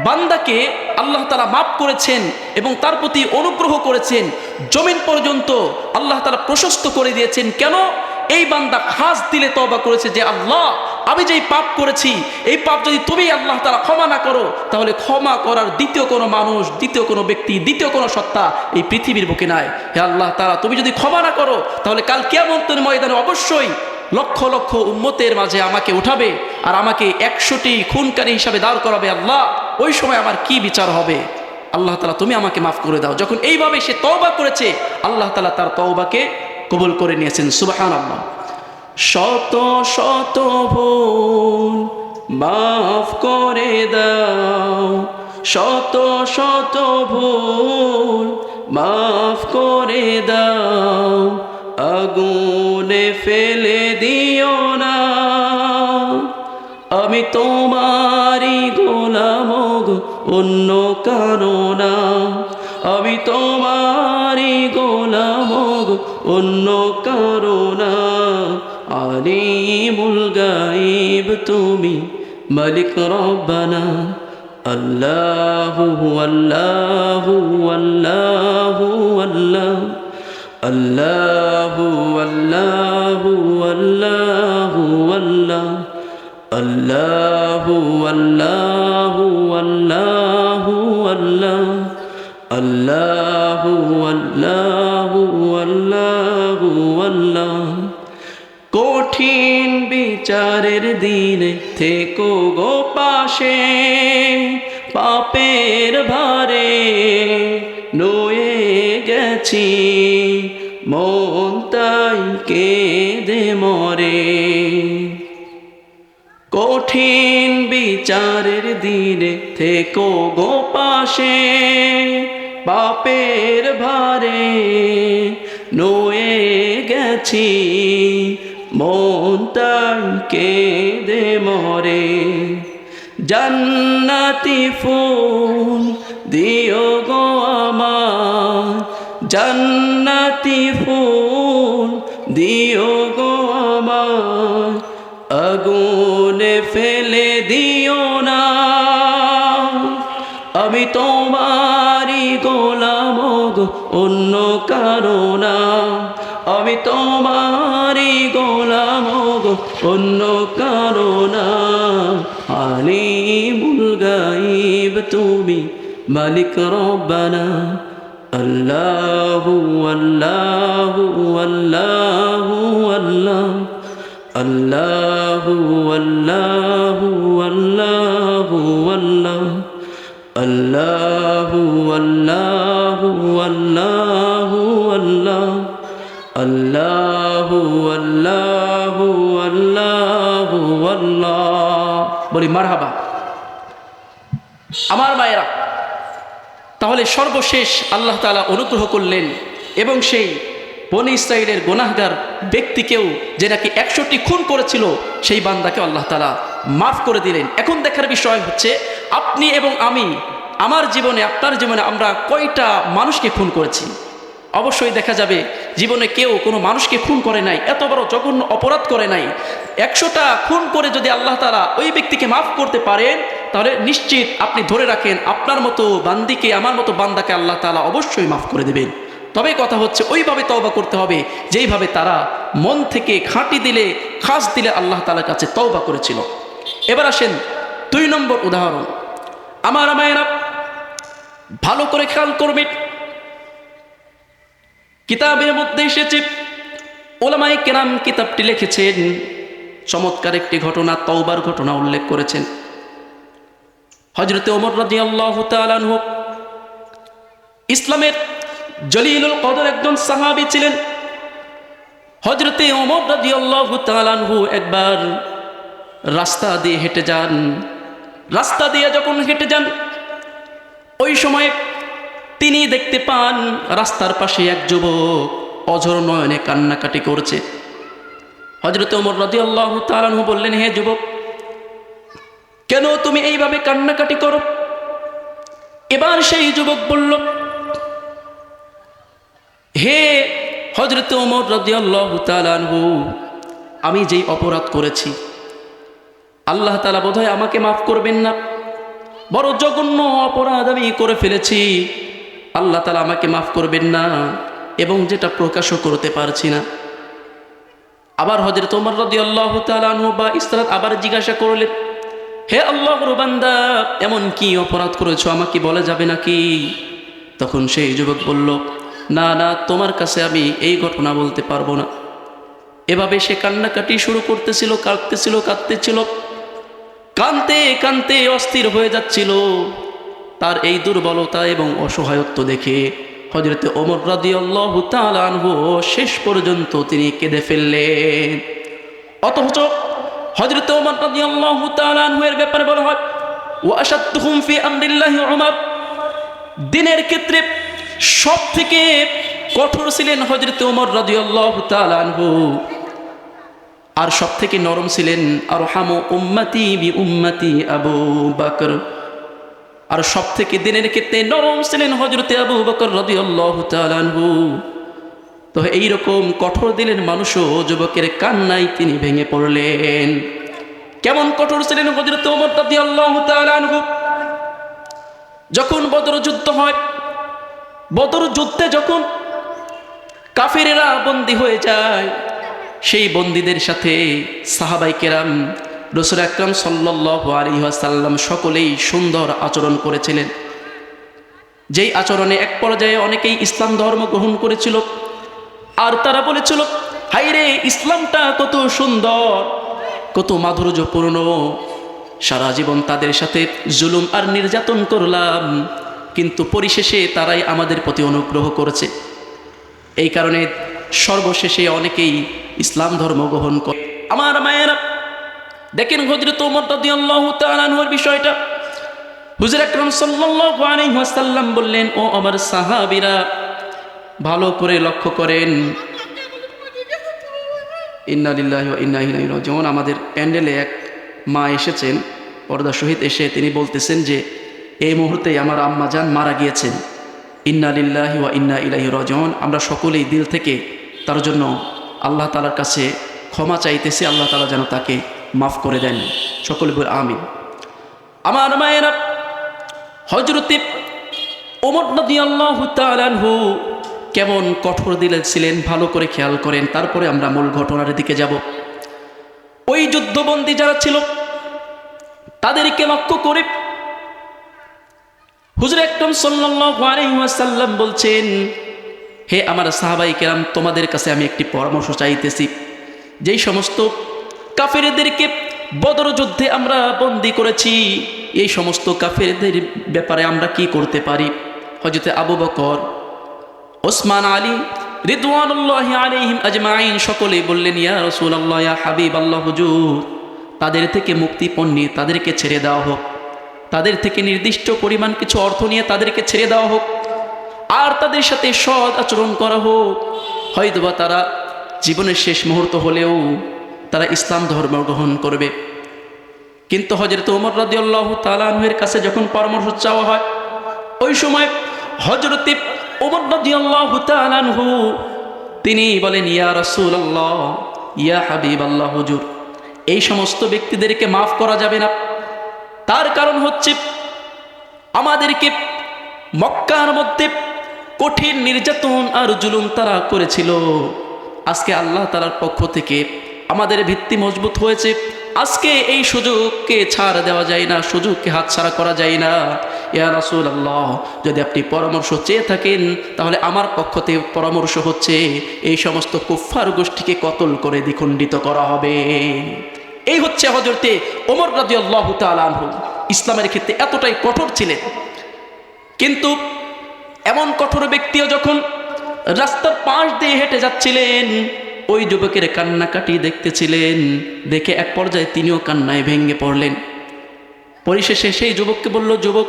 বান্দাকে আল্লাহ তাআলা মাফ করেছেন এবং তার প্রতি অনুগ্রহ করেছেন, জমিন পর্যন্ত আল্লাহ তাআলা প্রশস্ত করে দিয়েছেন। কেন? এই বান্দা খাস দিলে তওবা করেছে যে আল্লাহ, আমি যেই পাপ করেছি, এই পাপ যদি তুমি আল্লাহ তাআলা ক্ষমা না করো, তাহলে ক্ষমা করার দ্বিতীয় কোনো মানুষ, দ্বিতীয় কোনো ব্যক্তি, দ্বিতীয় কোনো সত্তা এই পৃথিবীর বুকে নাই। হে আল্লাহ তাআলা, তুমি যদি ক্ষমা না করো, তাহলে কাল কিয়ামতের ময়দানে অবশ্যই লক্ষ লক্ষ উম্মতের মাঝে আমাকে উঠাবে আর আমাকে 100টি খুনকারী হিসাবে দাঁড় করাবে। আল্লাহ, ওই সময় আমার কি বিচার হবে? আল্লাহ তাআলা তুমি আমাকে মাফ করে দাও। যখন এইভাবে সে তওবা করেছে, আল্লাহ তাআলা তার তওবাকে কবুল করে নিয়েছেন। সুবহানাল্লাহ। শত শত ভুল মাফ করে দাও, শত শত ভুল মাফ করে দাও, আগুনে ফেলে দিও না। আমি তোমারই গোলাম গো, অন্য কারো না। আমি তোমারই গোলাম গো, অন্য কারো না। আলিমুল গায়ব তুমি, মালিক রব্বানা। আল্লাহু আল্লাহু আল্লাহু আল্লাহ, আল্লাহু আল্লাহু আল্লাহু আল্লাহ, আল্লাহু আল্লাহু আল্লাহু আল্লাহ, আল্লাহু আল্লাহু আল্লাহু আল্লাহ। কঠিন বিচারের দিনে থেকো গো পাশে, পাপের ভারে নয়ে গেছি, মন তাই কেঁদে মরে। কঠিন বিচারের দিনে থেকো গো পাশে, পাপের ভারে নয়ে গেছি, মন তাই কেঁদে মরে। জান্নাতি ফুল দিও গো আমার, জান্নাতি ফুল দিও গো আমার, আগুনে ফেলে দিও না। আমি তোমারই গোলাম গো, অন্য কারো না। আমি তোমারই গোলাম গো, অন্য কারো না। আলিমুল গায়ব তুমি, মালিক রব্বানা। আল্লাহু আল্লাহু আল্লাহু আল্লাহ, আল্লাহু আল্লাহু আল্লাহু আল্লাহ, আল্লাহু আল্লাহু আল্লাহু আল্লাহ, আল্লাহু আল্লাহু আল্লাহু আল্লাহ। বলি মারহাবা। আমার মায়েরা, তাহলে সর্বশেষ আল্লাহ তাআলা অনুগ্রহ করলেন এবং সেই বনী ইসরাইলের গুনাহগার ব্যক্তিকেও, যে নাকি 100টি খুন করেছিল, সেই বান্দাকে আল্লাহ তাআলা মাফ করে দিলেন। এখন দেখার বিষয় হচ্ছে, আপনি এবং আমি, আমার জীবনে, আপনার জীবনে আমরা কয়টা মানুষকে খুন করেছি? অবশ্যই দেখা যাবে জীবনে কেউ কোনো মানুষকে খুন করে নাই, এত বড় জঘন্য অপরাধ করে নাই। 100টা খুন করে যদি আল্লাহ তাআলা ওই ব্যক্তিকে মাফ করতে পারেন, তাহলে নিশ্চিত আপনি ধরে রাখেন, আপনার মতো বান্দিকে, আমার মতো বান্দাকে আল্লাহ তাআলা অবশ্যই মাফ করে দেবেন। তবে কথা হচ্ছে, ওইভাবে তওবা করতে হবে যেইভাবে তারা মন থেকে খাঁটি দিলে, খাস দিলে আল্লাহ তাআলার কাছে তওবা করেছিল। এবার আসেন 2 নম্বর উদাহরণ। আমার মায়েরা, ভালো করে খেয়াল করবেন। কিতাবের মধ্যে এসেছে, উলামায়ে কেরাম কিতাবটি লিখেছেন, চমৎকার একটি ঘটনা, তওবার ঘটনা উল্লেখ করেছেন। হযরতে ওমর রাদিয়াল্লাহু তাআলা আনহু ইসলামের জলিলুল কদর একজন সাহাবী ছিলেন। হযরতে ওমর রাদিয়াল্লাহু তাআলা আনহু একবার রাস্তা দিয়ে হেঁটে যান। রাস্তা দিয়ে যখন হেঁটে যান, ওই সময় তিনি দেখতে পান রাস্তার পাশে এক যুবক অঝর নয়নে কান্নাকাটি করছে। হযরত ওমর রাদিয়াল্লাহু তাআলা আনহু বললেন, হে যুবক, কেন তুমি এইভাবে কান্নাকাটি করো? এবার সেই যুবক বলল, হে হযরত ওমর রাদিয়াল্লাহু তাআলা আনহু, আমি যেই অপরাধ করেছি, আল্লাহ তাআলা বোধহয় আমাকে মাফ করবেন না। বড় জঘন্য অপরাধ আমি করে ফেলেছি, আল্লাহ তাআলা আমাকে মাফ করবেন না, এবং যেটা প্রকাশও করতে পারছি না। আবার হযরত ওমর রাদিয়াল্লাহু তাআলা আনহু বা ইসরাত আবার জিজ্ঞাসা করলেন, হে আল্লাহর বান্দা, এমন কি অপরাধ করেছো, আমাকে বলা যাবে নাকি? তখন সেই যুবক বলল, না না, তোমার কাছে আমি এই ঘটনা বলতে পারবো না। এভাবে সে কান্নাকাটি শুরু করতেছিল, কাঁদতেছিল, কানতে কানতে অস্থির হয়ে যাচ্ছিল। তার এই দুর্বলতা এবং অসহায়ত্ব দেখে হযরত ওমর রাদিয়াল্লাহু তাআলা আনহু শেষ পর্যন্ত তিনি কেঁদে ফেললেন। অথচ হযরত ওমর রাদিয়াল্লাহু তাআলা আনহু এর ব্যাপারে বলা হয়, ওয়া আশাদতুহুম ফি আমরিল্লাহি উমর, দিনের ক্ষেত্রে সব থেকে কঠোর ছিলেন হযরত ওমর রাদিয়াল্লাহু তাআলা আনহু, আর সব থেকে নরম ছিলেন আরহামু উম্মতি বি উম্মতি আবু বকর, আর সব থেকে দিনের ক্ষেত্রে নরম ছিলেন হযরত আবু বকর রাদিয়াল্লাহু তাআলা আনহু। তো এইরকম কঠোর দিলের মানুষও যুবকের কান্নায় তিনি ভেঙে পড়লেন। কেমন কঠোর ছিলেন হযরত ওমর রাদিয়াল্লাহু তাআলা আনহু? যখন বদর যুদ্ধ হয়, বদর যুদ্ধে যখন কাফেরেরা বন্দী হয়ে যায়, সেই বন্দীদের সাথে সাহাবায়ে কেরাম, রাসূল আকরাম সাল্লাল্লাহু আলাইহি ওয়াসাল্লাম সকলেই সুন্দর আচরণ করেছিলেন। যেই আচরণে এক পর্যায়ে অনেকেই ইসলাম ধর্ম গ্রহণ করেছিল, আর তারা বলেছিল, হায়রে, ইসলামটা কত সুন্দর, কত মাধুর্যপূর্ণ, সারা জীবন তাদের সাথে জুলুম আর নির্যাতন করলাম, কিন্তু পরিশেষে তারাই আমাদের প্রতি অনুগ্রহ করেছে। এই কারণে সর্বশেষে অনেকেই ইসলাম ধর্ম গ্রহণ করে। আমার মায়েরা দেখেন, হযরত ওমর রাদিয়াল্লাহু তাআলা আনহুর বিষয়টা হুজুর আকরাম সাল্লাল্লাহু আলাইহি ওয়াসাল্লাম বললেন, ও আমার সাহাবীরা, ভালো করে লক্ষ্য করেন। ইন্না লিল্লাহি ওয়া ইন্না ইলাইহি রাজিউন। আমাদের প্যান্ডেলে এক মা এসেছেন পর্দা সহিত, এসে তিনি বলতেছেন যে এই মুহূর্তেই আমার আম্মা জান মারা গিয়েছেন। ইন্না লিল্লাহি ওয়া ইন্না ইলাইহি রাজিউন। আমরা সকলেই দিল থেকে তার জন্য আল্লাহ তাআলার কাছে ক্ষমা চাইতেছি, আল্লাহ তাআলা যেন তাকে মাফ করে দেন। সকলে বলে আমিন। আমার মায়েরা, হযরত ওমর রাদিয়াল্লাহু তাআলা আনহু কেমন কঠোর দিলের ছিলেন, ভালো করে খেয়াল করেন। তারপরে আমরা মূল ঘটনার দিকে যাব। ওই যুদ্ধবন্দী যারা ছিল তাদেরকে লক্ষ্য করে হুজুর আকরাম সাল্লাল্লাহু আলাইহি ওয়াসাল্লাম বলছেন, হে আমার সাহাবায়ে কেরাম, তোমাদের কাছে আমি একটি পরামর্শ চাইতেছি। যেই সমস্ত কাফেরদেরকে বদর যুদ্ধে আমরা বন্দী করেছি, এই সমস্ত কাফেরদের ব্যাপারে আমরা কি করতে পারি? হযরত আবু বকর, ওসমান, আলী রিদওয়ানুল্লাহি আলাইহিম আজমাইন সকলেই বললেন, ইয়া রাসূলুল্লাহ, ইয়া হাবিবাল্লাহ, হুজুর, তাদের থেকে মুক্তিপণ নিয়ে তাদেরকে ছেড়ে দেওয়া হোক, তাদের থেকে নির্দিষ্ট পরিমাণ কিছু অর্থ নিয়ে তাদেরকে ছেড়ে দেওয়া হোক, আর তাদের সাথে সৎ আচরণ করা হোক। হয়তোবা তারা জীবনের শেষ মুহূর্ত হলেও তারা ইসলাম ধর্ম গ্রহণ করবে। কিন্তু হযরত ওমর রাদিয়াল্লাহু তাআলা আনহুর কাছে যখন পরামর্শ চাওয়া হয়, ওই সময় হযরত ওমর রাদিয়াল্লাহু তাআলা আনহু তিনি বলেন, ইয়া রাসূলুল্লাহ, ইয়া হাবিবাল্লাহ, হুজুর, এই সমস্ত ব্যক্তিদেরকে মাফ করা যাবে না। তার কারণ হচ্ছে, আমাদেরকে মক্কার মধ্যে কঠিন নির্যাতন আর জুলুম তারা করেছিল। আজকে আল্লাহ তাআলার পক্ষ থেকে আমাদের ভিত্তি মজবুত হয়েছে। আজকে এই সুযোগকে ছাড় দেওয়া যায় না, সুযোগকে হাতছাড়া করা যায় না। ইয়া রাসূলুল্লাহ, যদি আপনি পরামর্শ চেয়ে থাকেন, তাহলে আমার পক্ষ থেকে পরামর্শ হচ্ছে, এই সমস্ত কুফফার গোষ্ঠীকে কতল করে দ্বিখণ্ডিত করা হবে। এই হচ্ছে হযরতে ওমর রাদিয়াল্লাহু তাআলা আনহু ইসলামের ক্ষেত্রে এতটাই কঠোর ছিলেন। কিন্তু এমন কঠোর ব্যক্তিও যখন রাস্তার পাশ দিয়ে হেঁটে যাচ্ছিলেন, ওই যুবকের কান্নাকাটি দেখতেছিলেন, দেখে এক পর্যায়ে তিনিও কান্নায় ভেঙে পড়লেন। পরিশেষে সেই যুবককে বলল, যুবক,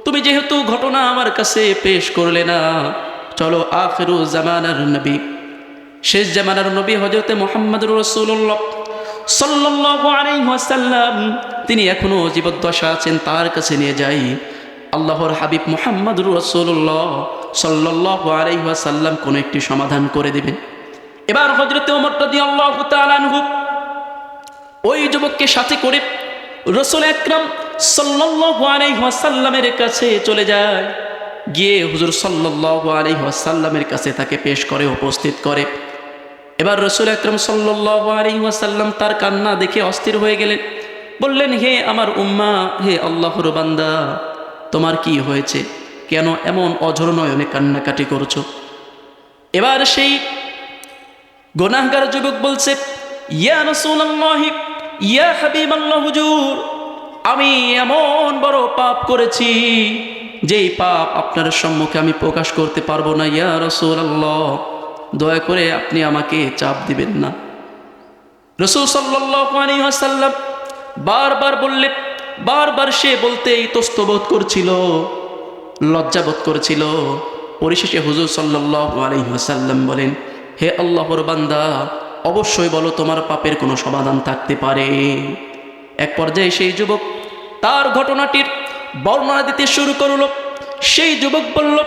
তুমি যেহেতু ঘটনা আমার কাছে পেশ করলে না, চলো আখিরু জামানার নবী, শেষ জামানার নবী হযরতে মুহাম্মদুর রাসূলুল্লাহ সাল্লাল্লাহু আলাইহি ওয়াসাল্লাম তিনি এখনো জীবদ্দশা আছেন, তার কাছে নিয়ে যাই। আল্লাহর হাবিব মুহাম্মদুর রাসূলুল্লাহ সাল্লাল্লাহু আলাইহি ওয়াসাল্লাম কোন একটি সমাধান করে দিবেন। এবার হযরতে ওমর রাদিয়াল্লাহু তাআলা আনহু ওই যুবককে সাথে করে রাসূল আকরাম সাল্লাল্লাহু আলাইহি ওয়াসাল্লামের কাছে চলে যায়, গিয়ে হুজুর সাল্লাল্লাহু আলাইহি ওয়াসাল্লামের কাছে তাকে পেশ করে, উপস্থিত করে। এবার রাসূল আকরাম সাল্লাল্লাহু আলাইহি ওয়াসাল্লাম তার কান্না দেখে অস্থির হয়ে গেলেন। বললেন, হে আমার উম্মা, হে আল্লাহর বান্দা, তোমার কি হয়েছে? কেন এমন অঝর নয়নে কান্নাকাটি করছো? এবার সেই গুনাহগার যুবক বলছে, ইয়া রাসূলুল্লাহ, ইয়া হাবিবাল্লাহ, হুজুর, আমি এমন বড় পাপ করেছি যেই পাপ আপনার সম্মুখে আমি প্রকাশ করতে পারবো না। ইয়া রাসূলুল্লাহ, দয়া করে আপনি আমাকে চাপ দিবেন না। রাসূল সাল্লাল্লাহু আলাইহি ওয়াসাল্লাম বারবার বললে, বারবার সে বলতে ইতস্তবোধ করছিল, লজ্জাবোধ করছিল। পরিশেষে হুজুর সাল্লাল্লাহু আলাইহি ওয়াসাল্লাম বলেন, হে আল্লাহর বান্দা, অবশ্যই বলো, তোমার পাপের কোনো সমাধান থাকতে পারে। এক পর্যায়ে সেই যুবক তার ঘটনাটির বর্ণনা দিতে শুরু করল। সেই যুবক বলল,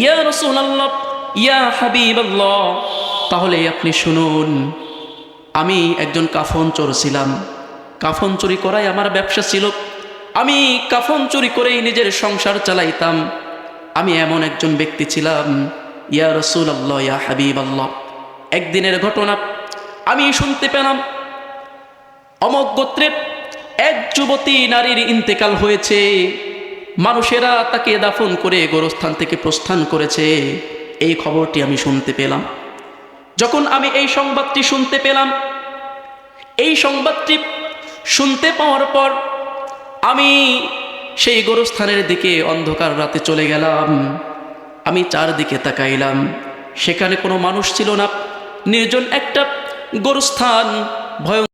ইয়া রাসূলুল্লাহ, ইয়া হাবিবাল্লাহ, তাহলে আপনি শুনুন, আমি একজন কাফন চোর ছিলাম। কাফন চুরি করাই আমার ব্যবসা ছিল। আমি কাফন চুরি করেই নিজের সংসার চালাইতাম। আমি এমন একজন ব্যক্তি ছিলাম। ইয়া রাসূলুল্লাহ, ইয়া হাবিবাল্লাহ, একদিনের ঘটনা আমি শুনতে পেলাম, অমক গোত্রের এক যুবতী নারীর ইন্তেকাল হয়েছে। মানুষেরা তাকে দাফন করে গোরস্থান থেকে প্রস্থান করেছে। এই খবরটি আমি শুনতে পেলাম। যখন আমি এই সংবাদটি শুনতে পেলাম, এই সংবাদটি শুনতে পাওয়ার পর আমি সেই গোরস্থানের দিকে অন্ধকার রাতে চলে গেলাম। আমি চারদিকে তাকাইলাম, সেখানে কোনো মানুষ ছিল না। নির্জন একটা গোরস্থান, ভয়ঙ্কর